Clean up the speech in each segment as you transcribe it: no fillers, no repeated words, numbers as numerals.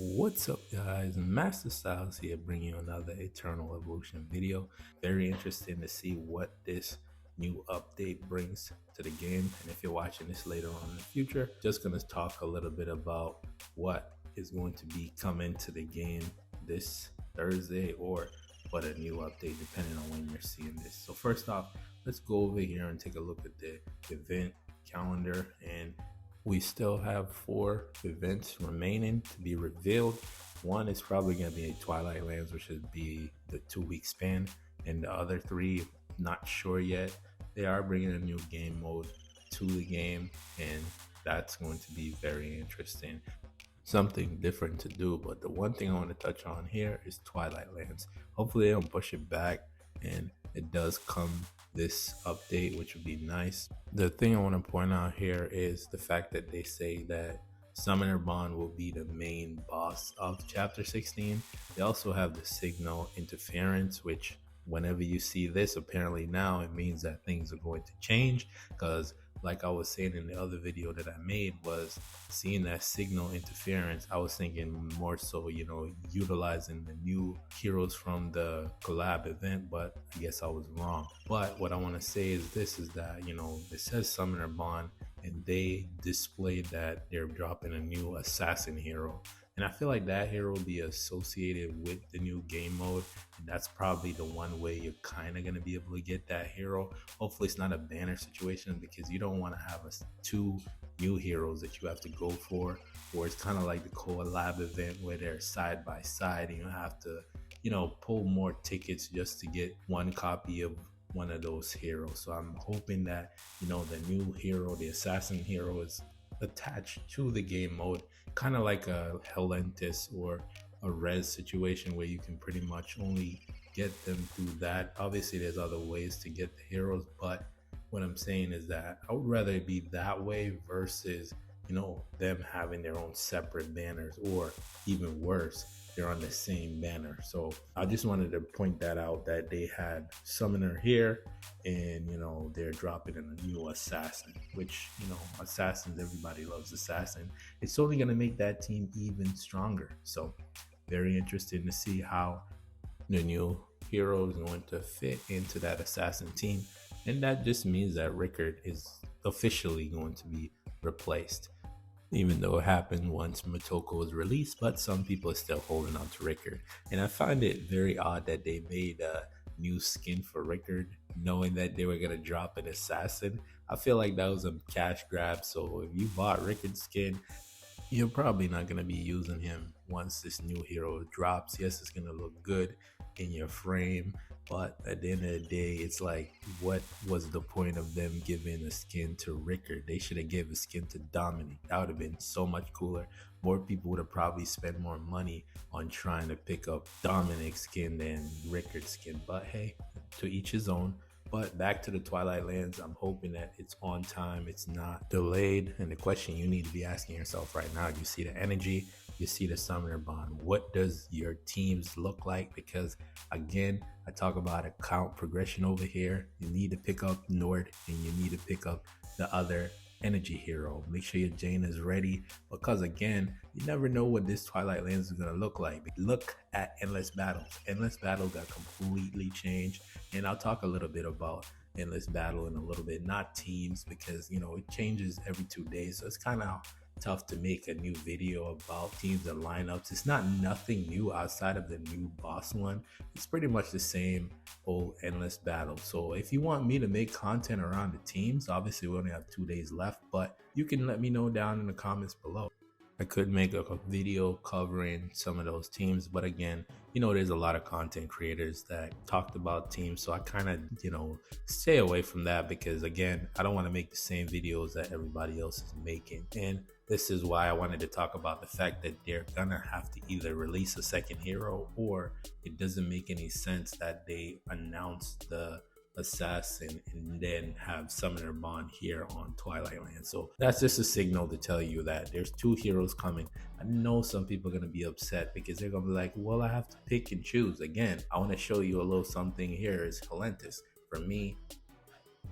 What's up, guys? Masta Styles here, bringing you another Eternal Evolution video. Very interesting to see what this new update brings to the game. And if you're watching this later on in the future, just going to talk a little bit about what is going to be coming to the game this Thursday, or what a new update, depending on when you're seeing this. So first off, let's go over here and take a look at the event calendar, and we still have 4 events remaining to be revealed. One is probably going to be Twilight Lands, which should be the 2-week span, and the other 3, not sure yet. They are bringing a new game mode to the game, and that's going to be very interesting. Something different to do, but the one thing I want to touch on here is Twilight Lands. Hopefully they don't push it back and it does come this update, which would be nice. The thing I want to point out here is the fact that they say that Summoner Bond will be the main boss of Chapter 16. They also have the signal interference, which whenever you see this, apparently now it means that things are going to change, because like I was saying in the other video that I made, was seeing that signal interference, I was thinking more so, utilizing the new heroes from the collab event, but I guess I was wrong. But what I want to say is this, is that, it says Summoner Bond, and they displayed that they're dropping a new assassin hero. And I feel like that hero will be associated with the new game mode. And that's probably the one way you're kind of going to be able to get that hero. Hopefully it's not a banner situation, because you don't want to have 2 new heroes that you have to go for. Or it's kind of like the collab event where they're side by side and you have to, pull more tickets just to get one copy of one of those heroes. So I'm hoping that, the new hero, the assassin hero, is attached to the game mode, kind of like a Helentis or a Res situation, where you can pretty much only get them through that. Obviously there's other ways to get the heroes, but what I'm saying is that I would rather it be that way versus them having their own separate banners, or even worse, they're on the same banner. So I just wanted to point that out, that they had Summoner here, and they're dropping in a new assassin, which assassins, everybody loves assassin. It's only going to make that team even stronger. So very interesting to see how the new hero is going to fit into that assassin team, and that just means that Rickard is officially going to be replaced, even though it happened once Motoko was released. But some people are still holding on to Rickard, and I find it very odd that they made a new skin for Rickard knowing that they were going to drop an assassin. I feel like that was a cash grab. So if you bought Rickard's skin, you're probably not going to be using him once this new hero drops. Yes, it's going to look good in your frame, but at the end of the day, it's like, what was the point of them giving a skin to Rickard? They should have given a skin to Dominic. That would have been so much cooler. More people would have probably spent more money on trying to pick up Dominic's skin than Rickard's skin. But hey, to each his own. But back to the Twilight Lands, I'm hoping that it's on time, it's not delayed. And the question you need to be asking yourself right now, you see the energy, you see the Summoner Bond, what does your teams look like? Because again, I talk about account progression over here. You need to pick up Nord, and you need to pick up the other energy hero. Make sure your Jane is ready, because again, you never know what this Twilight Lands is going to look like. Look at Endless Battles. Endless Battle got completely changed, and I'll talk a little bit about Endless Battle in a little bit, not teams, because it changes every 2 days, so it's kind of tough to make a new video about teams and lineups. It's not nothing new outside of the new boss one. It's pretty much the same old Endless Battle. So if you want me to make content around the teams, obviously we only have 2 days left, but you can let me know down in the comments below. I could make a video covering some of those teams, but again, there's a lot of content creators that talked about teams, so I kind of, stay away from that, because again, I don't want to make the same videos that everybody else is making. And this is why I wanted to talk about the fact that they're gonna have to either release a second hero, or it doesn't make any sense that they announce the assassin and then have Summoner Bond here on Twilight Land. So that's just a signal to tell you that there's 2 heroes coming. I know some people are going to be upset, because they're going to be like, well, I have to pick and choose. Again, I want to show you a little something here is Helentis. For me,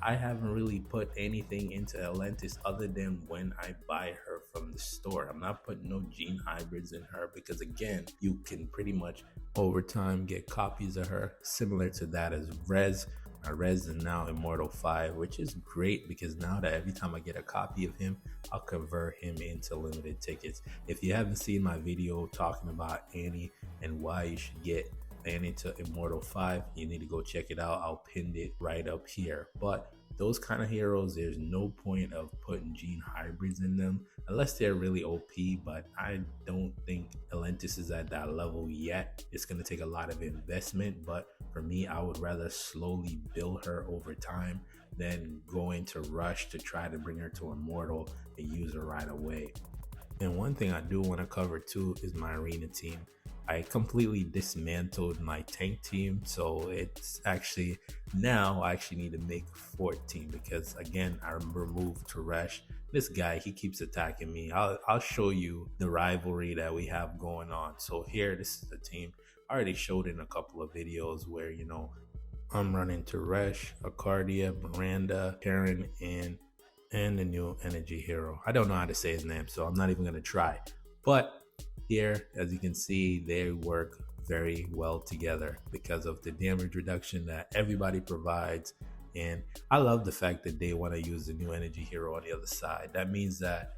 I haven't really put anything into Helentis other than when I buy her from the store. I'm not putting no gene hybrids in her because again, you can pretty much over time get copies of her similar to that as Rez. Rez is now Immortal 5, which is great because now that every time I get a copy of him, I'll convert him into limited tickets. If you haven't seen my video talking about Annie and why you should get Annie to Immortal 5, you need to go check it out. I'll pin it right up here. But those kind of heroes, there's no point of putting gene hybrids in them unless they're really OP, but I don't think Atlantis is at that level yet. It's going to take a lot of investment, but for me, I would rather slowly build her over time than go into rush to try to bring her to Immortal and use her right away. And one thing I do want to cover too is my arena team. I completely dismantled my tank team, so it's actually now I actually need to make 14 because again I removed Teresh. This guy, he keeps attacking me. I'll show you the rivalry that we have going on. So here, this is the team. I already showed in a couple of videos where I'm running Teresh, Acardia, Miranda, Karen, and the new energy hero. I don't know how to say his name, so I'm not even gonna try. But here, as you can see, they work very well together because of the damage reduction that everybody provides. And I love the fact that they want to use the new energy hero on the other side. That means that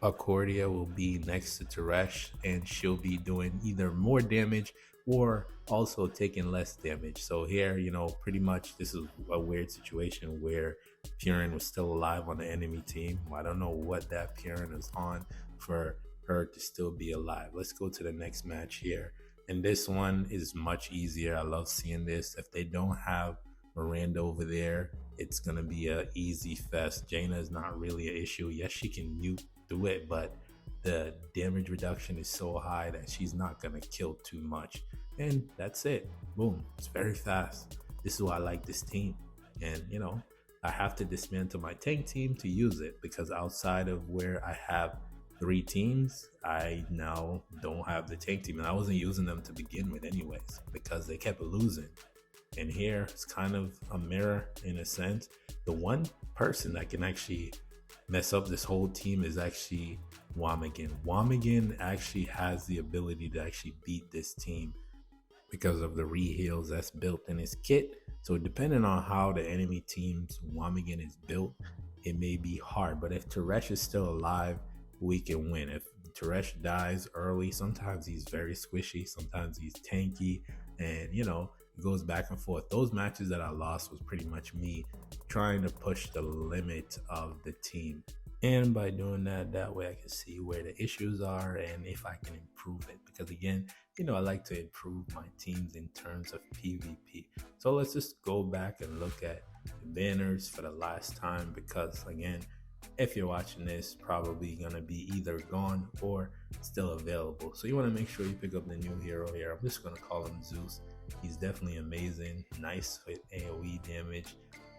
Accordia will be next to Teresh and she'll be doing either more damage or also taking less damage. So here, pretty much this is a weird situation where Purin was still alive on the enemy team. I don't know what that Purin is on for her to still be alive. Let's go to the next match here. And this one is much easier. I love seeing this. If they don't have Miranda over there, it's going to be a easy fest. Jaina is not really an issue. Yes, she can nuke through it, but the damage reduction is so high that she's not going to kill too much. And that's it. Boom. It's very fast. This is why I like this team. And, I have to dismantle my tank team to use it because outside of where I have 3 teams, I now don't have the tank team, and I wasn't using them to begin with anyways because they kept losing. And here it's kind of a mirror in a sense. The one person that can actually mess up this whole team is actually Wamigan. Wamigan actually has the ability to actually beat this team because of the re-heals that's built in his kit. So depending on how the enemy team's Wamigan is built, it may be hard. But if Teresh is still alive, we can win. If Teresh dies early, sometimes he's very squishy, sometimes he's tanky, and it goes back and forth. Those matches that I lost was pretty much me trying to push the limit of the team. And by doing that way I can see where the issues are and if I can improve it. Because again, I like to improve my teams in terms of PvP. So let's just go back and look at the banners for the last time because again, if you're watching this, probably gonna be either gone or still available. So you want to make sure you pick up the new hero here. I'm just gonna call him Zeus. He's definitely amazing, nice with AoE damage,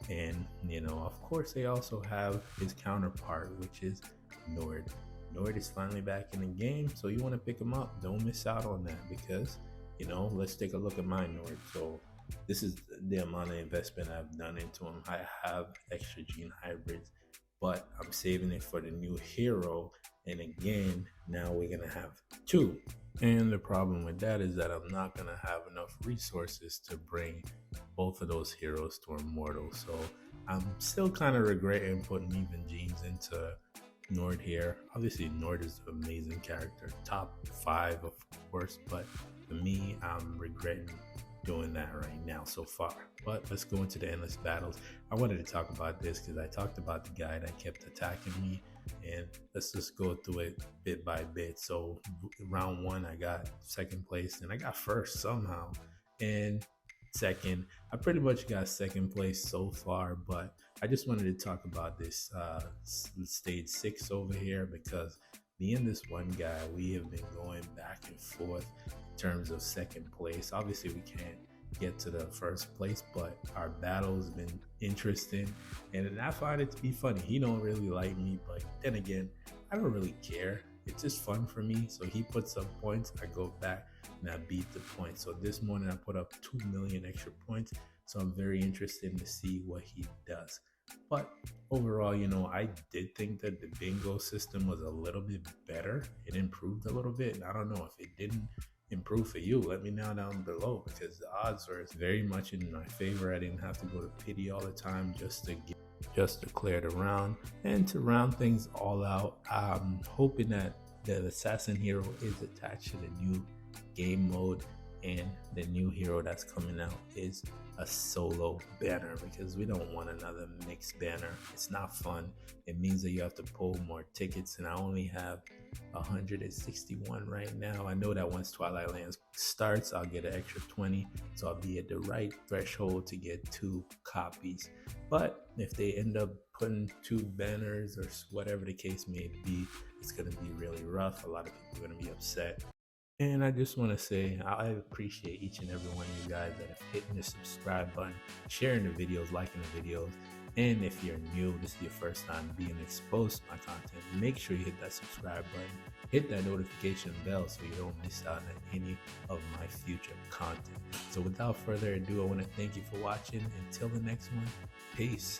and of course they also have his counterpart, which is Nord. Nord is finally back in the game, so you want to pick him up. Don't miss out on that because let's take a look at my Nord. So this is the amount of investment I've done into him. I have extra gene hybrids, but I'm saving it for the new hero. And again, now we're gonna have 2. And the problem with that is that I'm not gonna have enough resources to bring both of those heroes to Immortal. So I'm still kind of regretting putting even genes into Nord here. Obviously Nord is an amazing character, top 5 of course, but for me, I'm regretting doing that right now so far. But let's go into the endless battles. I wanted to talk about this because I talked about the guy that kept attacking me, and let's just go through it bit by bit. So round 1 I got 2nd place, and I got 1st somehow, and 2nd I pretty much got 2nd place so far. But I just wanted to talk about this stage 6 over here because me and this one guy, we have been going back and forth in terms of 2nd place. Obviously we can't get to the 1st place, but our battle has been interesting and I find it to be funny. He don't really like me, but then again, I don't really care. It's just fun for me. So he puts up points, I go back and I beat the points. So this morning I put up 2 million extra points. So I'm very interested to see what he does. But overall, I did think that the bingo system was a little bit better. It improved a little bit. I don't know if it didn't improve for you. Let me know down below, because the odds were very much in my favor. I didn't have to go to pity all the time just to clear the round and to round things all out. I'm hoping that the assassin hero is attached to the new game mode, and the new hero that's coming out is a solo banner, because we don't want another mixed banner. It's not fun. It means that you have to pull more tickets, and I only have 161 right now. I know that once Twilight Lands starts, I'll get an extra 20, so I'll be at the right threshold to get 2 copies. But if they end up putting 2 banners or whatever the case may be, it's going to be really rough. A lot of people are going to be upset. And I just want to say I appreciate each and every one of you guys that have hit the subscribe button, sharing the videos, liking the videos. And if you're new, this is your first time being exposed to my content, make sure you hit that subscribe button, hit that notification bell so you don't miss out on any of my future content. So without further ado, I want to thank you for watching. Until the next one, peace.